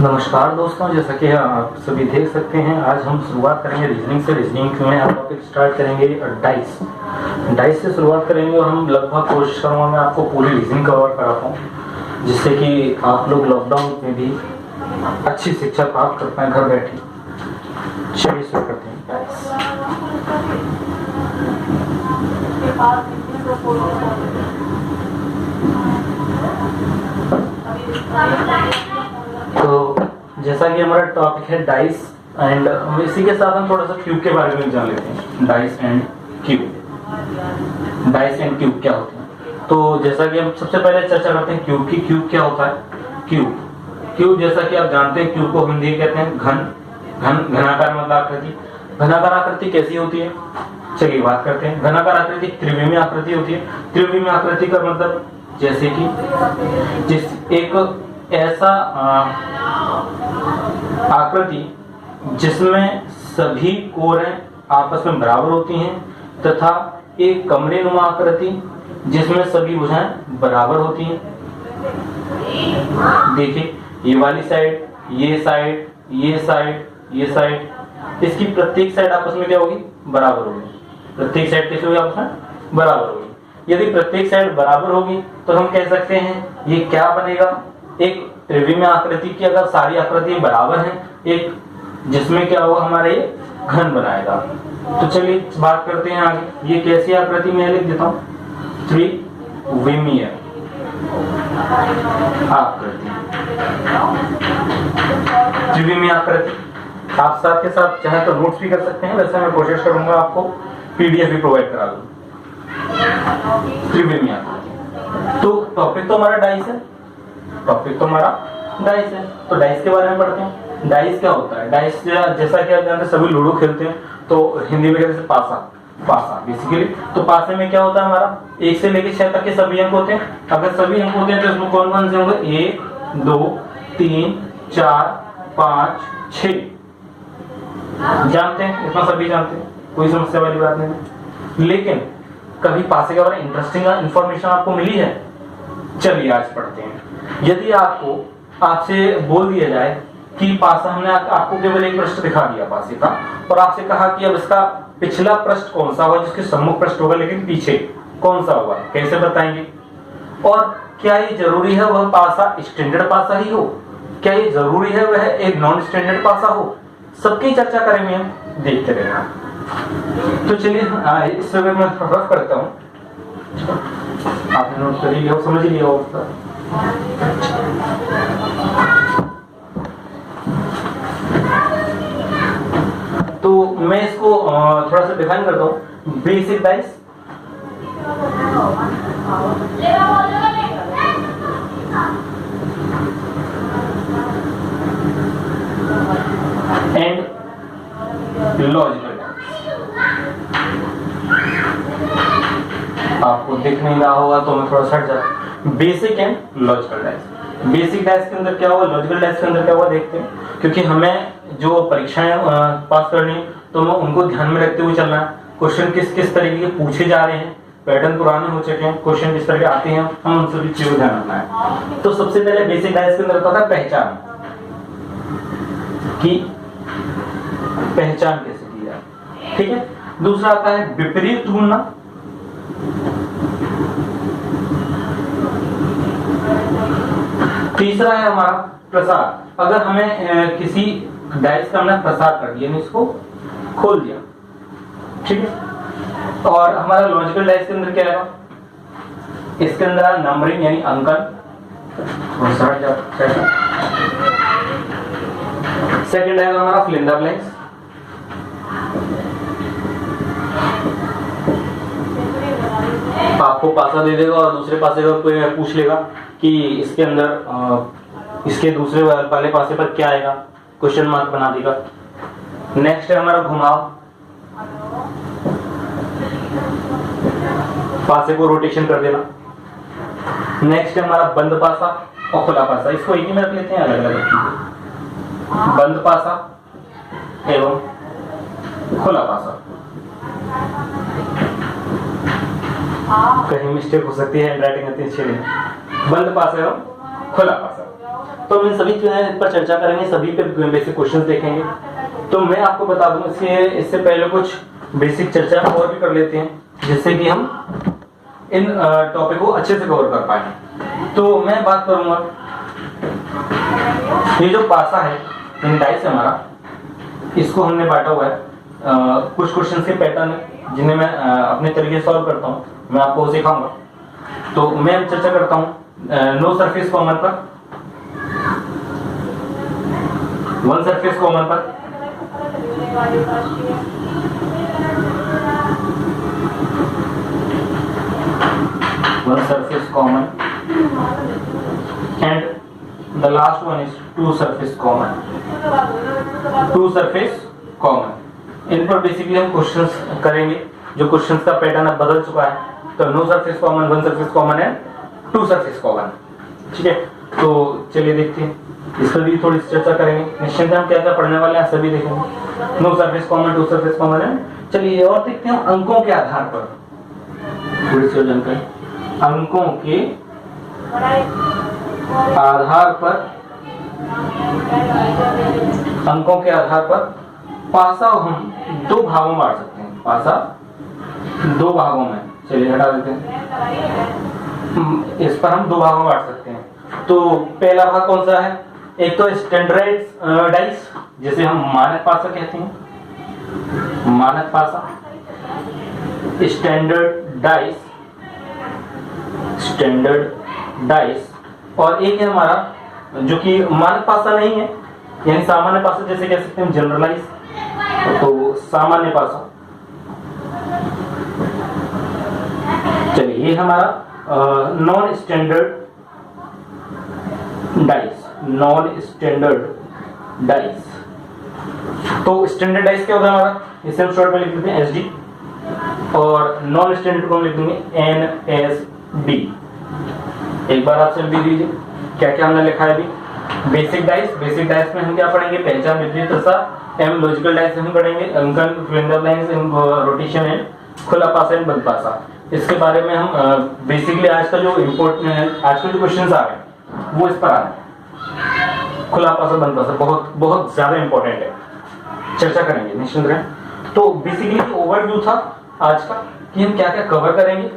नमस्कार दोस्तों, जैसा कि आप सभी देख सकते हैं, आज हम शुरुआत करेंगे रीजनिंग से। रीजनिंग में हम टॉपिक स्टार्ट करेंगे डाइस। डाइस से शुरुआत करेंगे और हम लगभग कोशिश करूँगा मैं आपको पूरी रीजनिंग कवर करा पाऊँ, जिससे कि आप लोग लॉकडाउन में भी अच्छी शिक्षा प्राप्त कर पाएँ घर बैठे। चलिए शुरू करते हैं डाइस। तो जैसा कि हमारा टॉपिक है डाइस एंड इसी के साथ हम थोड़ा सा क्यूब के बारे में जान लेते हैं। Dice and cube. Dice and cube क्या होते हैं? तो जैसा कि हम सबसे पहले चर्चा करते हैं क्यूब की। क्यूब क्या होता है? क्यूब जैसा कि आप जानते हैं, क्यूब को हिंदी कहते हैं घनाकार मतलब आकृति। घनाकार आकृति कैसी होती है, चलिए बात करते हैं। घनाकार आकृति त्रिविमीय आकृति होती है। त्रिविमीय आकृति का मतलब जैसे कि एक ऐसा आकृति जिसमें सभी कोरें आपस में बराबर होती हैं, तथा एक कमरे नुमा आकृति जिसमें सभी भुजाएं बराबर होती हैं। देखिए, ये वाली साइड, ये साइड, ये साइड, ये साइड, इसकी प्रत्येक साइड आपस में क्या होगी? बराबर होगी। प्रत्येक साइड कैसे होगी? आपस में बराबर होगी। यदि प्रत्येक साइड बराबर होगी तो हम कह सकते हैं ये क्या बनेगा? एक त्रिविमीय आकृति की अगर सारी आकृति बराबर हैं, एक जिसमें क्या होगा? हमारे घन बनाएगा। तो चलिए बात करते हैं आगे। ये कैसी आकृति में लिख देता हूं, त्रिविमीय आकृति। त्रिविमीय आकृति आप साथ के साथ चाहे तो नोट्स भी कर सकते हैं, वैसे मैं कोशिश करूंगा आपको पीडीएफ भी प्रोवाइड करा दूं। त्रिविमीय आकृति। तो टॉपिक तो हमारा डाइस है। तो डाइस के बारे में पढ़ते हैं। डाइस क्या होता है? डाइस जैसा कि आप जानते हैं, सभी लूडो खेलते हैं, तो हिंदी में कहते हैं पासा बेसिकली। तो पासे में क्या होता है? हमारा 1 से लेकर 6 तक के सभी अंक होते हैं। अगर सभी अंक होते हैं तो इसमें कौन कौन से होंगे? 1, 2, 3, 4, 5, 6। जानते हैं, इतना सभी जानते हैं, कोई समस्या वाली बात नहीं। लेकिन कभी पासे के बारे में इंटरेस्टिंग इंफॉर्मेशन आपको मिली है? चलिए आज पढ़ते हैं। यदि आपसे बोल दिया जाए कि पासा, हमने आपको केवल एक पृष्ठ दिखा दिया पासे का, और आपसे कहा कि अब इसका पिछला पृष्ठ कौन सा होगा, जिसके सम्मुख पृष्ठ होगा लेकिन पीछे कौन सा होगा, कैसे बताएंगे? और क्या ये जरूरी है वह पासा स्टैंडर्ड पासा ही हो? क्या ये जरूरी है वह एक नॉन स्टैंडर्ड पासा हो? सबकी चर्चा करेंगे हम, देखते रहना। तो चलिए इस समय मैं रफ करता हूँ, आपने नोट कर लिया हो, समझ लिया हो। तो मैं इसको थोड़ा सा डिफाइन करता हूँ। Basic dice, and logical dice. आपको दिख नहीं रहा होगा तो मैं थोड़ा हट जाता। Basic and logical dice. Basic dice के अंदर क्या हुआ, लॉजिकल डाइस के अंदर क्या हुआ, देखते हैं। क्योंकि हमें जो परीक्षाएं पास करनी तो हमें उनको ध्यान में रखते हुए चलना है। क्वेश्चन किस तरीके के पूछे जा रहे हैं, पैटर्न पुराने हो चुके हैं, क्वेश्चन किस तरह के आते हैं, हम उन सभी चीजों को ध्यान रखना है। तो सबसे पहले बेसिक डाइस के अंदर होता था पहचान, कि पहचान कैसे की जाए, ठीक है। दूसरा आता है विपरीत ढूंढना। तीसरा है हमारा प्रसार। अगर हमें किसी डाइस का हमने प्रसार कर दिया, इसको खोल दिया, ठीक है। और हमारा लॉजिकल डाइस के अंदर क्या है? इसके अंदर नंबरिंग यानी अंकन। सेकंड है हमारा फिल इन द ब्लैंक्स। आपको पासा दे देगा और दूसरे पासे का कोई पूछ लेगा कि इसके अंदर इसके दूसरे वाले पासे पर क्या आएगा, क्वेश्चन मार्क बना देगा। नेक्स्ट है हमारा घुमाव, पासे को रोटेशन कर देना। नेक्स्ट है हमारा बंद पासा और खुला पासा। इसको एक ही में रख लेते हैं, अलग अलग रखेंगे। बंद पासा एवं खुला पासा। कहीं मिस्टेक हो सकती है, हैंडराइटिंग इतनी अच्छी नहीं। बंद पासा एवं खुला पासा। तो हम इन सभी पर चर्चा करेंगे, सभी पे बेसिक क्वेश्चंस देखेंगे। तो मैं आपको बता दूं इससे पहले कुछ बेसिक चर्चा और भी कर लेते हैं, जिससे कि हम इन टॉपिक को अच्छे से कवर कर पाए। तो मैं बात करूंगा, ये जो पासा है, इन डाइस हमारा, इसको हमने बांटा हुआ है। कुछ क्वेश्चंस के पैटर्न है जिन्हें मैं अपने तरीके से सॉल्व करता हूँ, मैं आपको सिखाऊंगा। तो मैं चर्चा करता हूँ नो सरफेस कॉमन पर, वन सरफेस कॉमन पर, one surface common, and the last one is two surface common, two surface common. इन पर बेसिकली हम क्वेश्चंस करेंगे। जो क्वेश्चंस का पैटर्न अब बदल चुका है, तो no surface common, one surface common and two surface common. ठीक है, तो चलिए देखते हैं, इस पर भी थोड़ी चर्चा करेंगे। निश्चिंत हम क्या क्या पढ़ने वाले हैं सभी देखेंगे। No surface common, two surface common and, चलिए और देखते हैं अंकों के आधार पर थोड़ी सी जानकारी। अंकों के आधार पर, अंकों के आधार पर पासा हम दो भागों में बांट सकते हैं। पासा दो भागों में, चलिए हटा देते हैं, इस पर हम दो भागों में बांट सकते हैं। तो पहला भाग कौन सा है? एक तो स्टैंडर्ड डाइस, जिसे हम मानक पासा कहते हैं, मानक पासा, स्टैंडर्ड डाइस, स्टैंडर्ड डाइस। और एक है हमारा जो कि मानक पासा नहीं है, यानी सामान्य पासा, जैसे कह सकते हैं जनरलाइज, तो सामान्य पासा। चलिए ये हमारा non standard dice, non standard dice. तो स्टैंडर्ड डाइस क्या होता है हमारा, इसे हम शॉर्ट में लिख देते हैं एसडी, और नॉन स्टैंडर्ड को हम लिख देंगे एनएसडी। एक बार आप चल भी दीजिए क्या क्या हमने लिखा है अभी। बेसिक डाइस, बेसिक डाइस में हम क्या पढ़ेंगे? पहचान, विपरीत दशा। एम लॉजिकल डाइस हम पढ़ेंगे अंकन, फिंगर लाइंस, रोटेशन एंड खुला पासा एंड बंद पासा। इसके बारे में हम बेसिकली आज का जो इम्पोर्टेंट है, आज के जो क्वेश्चंस आ रहे हैं वो इस पर आ रहे हैं। खुला पासा, बंद पासा बहुत बहुत ज्यादा इंपॉर्टेंट है, चर्चा करेंगे, निश्चिंत रहें। तो बेसिकली ओवरव्यू था आज का कि हम क्या क्या कवर करेंगे